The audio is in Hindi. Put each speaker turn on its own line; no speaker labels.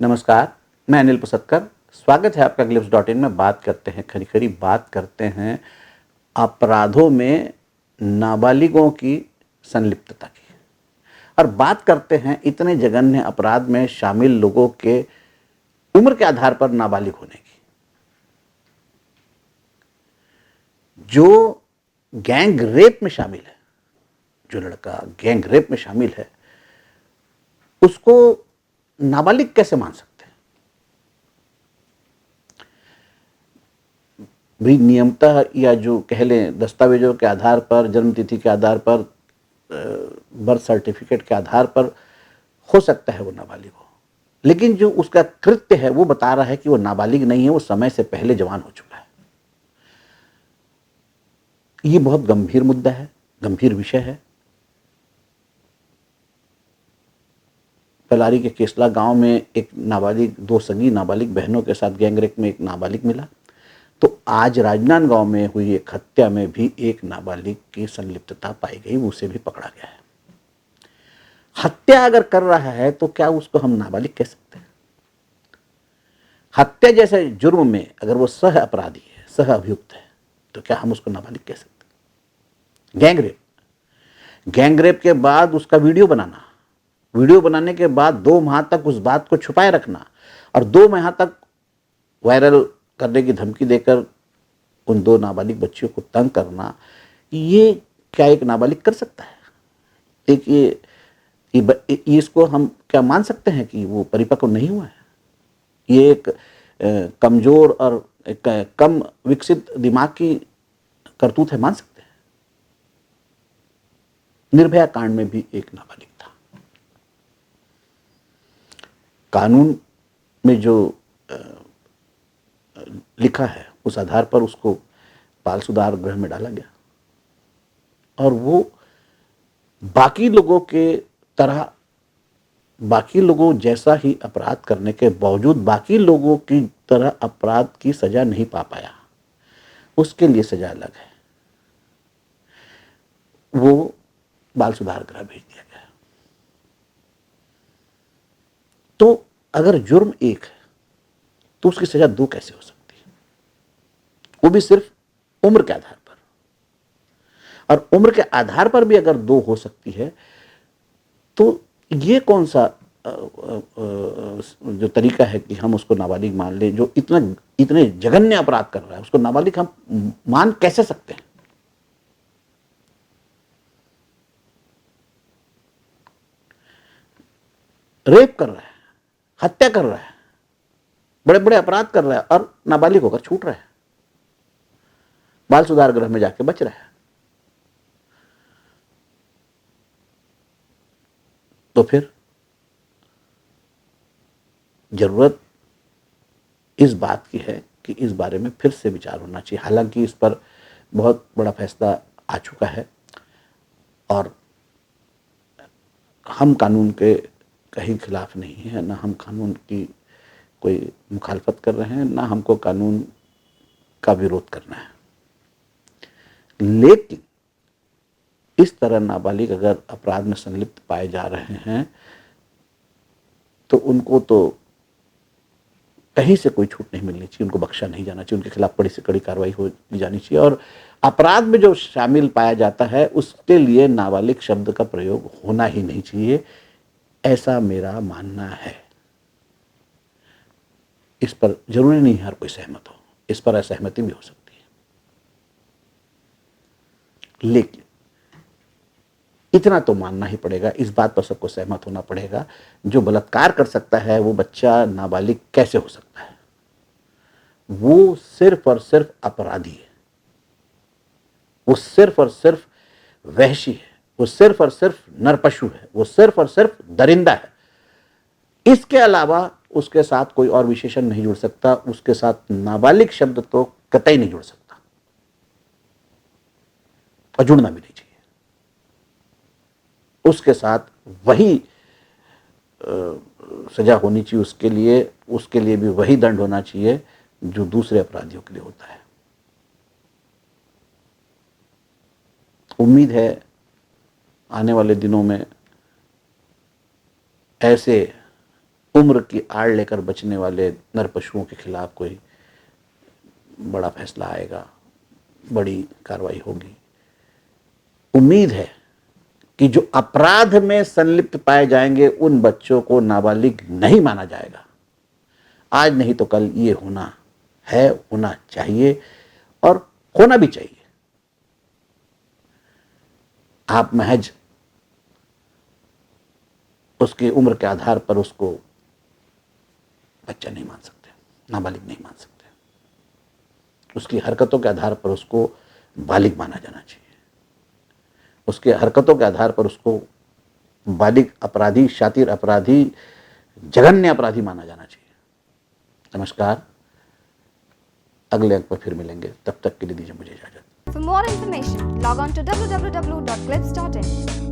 नमस्कार, मैं अनिल पसतकर। स्वागत है आपका ग्लिप्स.in में। बात करते हैं खरी खरी बात करते हैं अपराधों में नाबालिगों की संलिप्तता की, और बात करते हैं इतने जघन्य अपराध में शामिल लोगों के उम्र के आधार पर नाबालिग होने की। जो गैंग रेप में शामिल है, जो लड़का गैंग रेप में शामिल है, उसको नाबालिग कैसे मान सकते हैं? भी नियमतः या जो कह लें दस्तावेजों के आधार पर, जन्मतिथि के आधार पर, बर्थ सर्टिफिकेट के आधार पर हो सकता है वो नाबालिग हो, लेकिन जो उसका कृत्य है वो बता रहा है कि वो नाबालिग नहीं है, वो समय से पहले जवान हो चुका है। ये बहुत गंभीर मुद्दा है, गंभीर विषय है। पलारी के केसला गांव में एक नाबालिग, दो सगी नाबालिग बहनों के साथ गैंगरेप में एक नाबालिग मिला, तो आज राजनांदगांव में हुई एक हत्या में भी एक नाबालिग की संलिप्तता पाई गई, उसे भी पकड़ा गया है। हत्या अगर कर रहा है तो क्या उसको हम नाबालिग कह सकते हैं? हत्या जैसे जुर्म में अगर वो सह अपराधी है, सह अभियुक्त है, तो क्या हम उसको नाबालिग कह सकते हैं? गैंगरेप के बाद उसका वीडियो बनाना, वीडियो बनाने के बाद 2 माह तक उस बात को छुपाए रखना और 2 माह तक वायरल करने की धमकी देकर उन 2 नाबालिग बच्चियों को तंग करना, ये क्या एक नाबालिग कर सकता है? एक ये इसको हम क्या मान सकते हैं कि वो परिपक्व नहीं हुआ है? ये एक कमजोर और एक कम विकसित दिमाग की करतूत है, मान सकते हैं? निर्भया कांड में भी एक नाबालिग था। कानून में जो लिखा है उस आधार पर उसको बाल सुधार गृह में डाला गया, और वो बाकी लोगों के तरह, बाकी लोगों जैसा ही अपराध करने के बावजूद बाकी लोगों की तरह अपराध की सजा नहीं पा पाया। उसके लिए सजा अलग है, वो बाल सुधार गृह भेज दिया गया। तो अगर जुर्म एक है तो उसकी सजा 2 कैसे हो सकती है? वो भी सिर्फ उम्र के आधार पर। और उम्र के आधार पर भी अगर 2 हो सकती है तो ये कौन सा जो तरीका है कि हम उसको नाबालिग मान लें? जो इतने जघन्य अपराध कर रहा है उसको नाबालिग हम मान कैसे सकते हैं? रेप कर रहा है, हत्या कर रहा है, बड़े बड़े अपराध कर रहा है और नाबालिग होकर छूट रहा है, बाल सुधार गृह में जाके बच रहा है। तो फिर जरूरत इस बात की है कि इस बारे में फिर से विचार होना चाहिए। हालांकि इस पर बहुत बड़ा फैसला आ चुका है और हम कानून के कहीं खिलाफ नहीं है, ना हम कानून की कोई मुखालफत कर रहे हैं, ना हमको कानून का विरोध करना है। लेकिन इस तरह नाबालिग अगर अपराध में संलिप्त पाए जा रहे हैं तो उनको तो कहीं से कोई छूट नहीं मिलनी चाहिए, उनको बख्शा नहीं जाना चाहिए, उनके खिलाफ कड़ी से कड़ी कार्रवाई हो जानी चाहिए। और अपराध में जो शामिल पाया जाता है उसके लिए नाबालिग शब्द का प्रयोग होना ही नहीं चाहिए, ऐसा मेरा मानना है। इस पर जरूरी नहीं हर कोई सहमत हो, इस पर असहमति भी हो सकती है, लेकिन इतना तो मानना ही पड़ेगा, इस बात पर सबको सहमत होना पड़ेगा, जो बलात्कार कर सकता है वो बच्चा नाबालिग कैसे हो सकता है? वो सिर्फ और सिर्फ अपराधी है, वो सिर्फ और सिर्फ वहशी है, वो सिर्फ और सिर्फ नरपशु है, वो सिर्फ और सिर्फ दरिंदा है। इसके अलावा उसके साथ कोई और विशेषण नहीं जुड़ सकता, उसके साथ नाबालिग शब्द तो कतई नहीं जुड़ सकता और जुड़ना भी नहीं चाहिए। उसके साथ वही सजा होनी चाहिए, उसके लिए भी वही दंड होना चाहिए जो दूसरे अपराधियों के लिए होता है। उम्मीद है आने वाले दिनों में ऐसे उम्र की आड़ लेकर बचने वाले नर पशुओं के खिलाफ कोई बड़ा फैसला आएगा, बड़ी कार्रवाई होगी। उम्मीद है कि जो अपराध में संलिप्त पाए जाएंगे उन बच्चों को नाबालिग नहीं माना जाएगा। आज नहीं तो कल ये होना है, होना चाहिए और होना भी चाहिए। आप महज उसकी उम्र के आधार पर उसको बच्चा नहीं मान सकते, नाबालिग नहीं मान सकते। उसकी हरकतों के आधार पर उसको बालिग माना जाना चाहिए। उसके हरकतों के आधार पर उसको बालिग अपराधी, शातिर अपराधी, जघन्य अपराधी माना जाना चाहिए। नमस्कार, अगले अंक पर फिर मिलेंगे, तब तक के लिए दीजिए मुझे इजाजत।
For more information, log on to www.clips.in.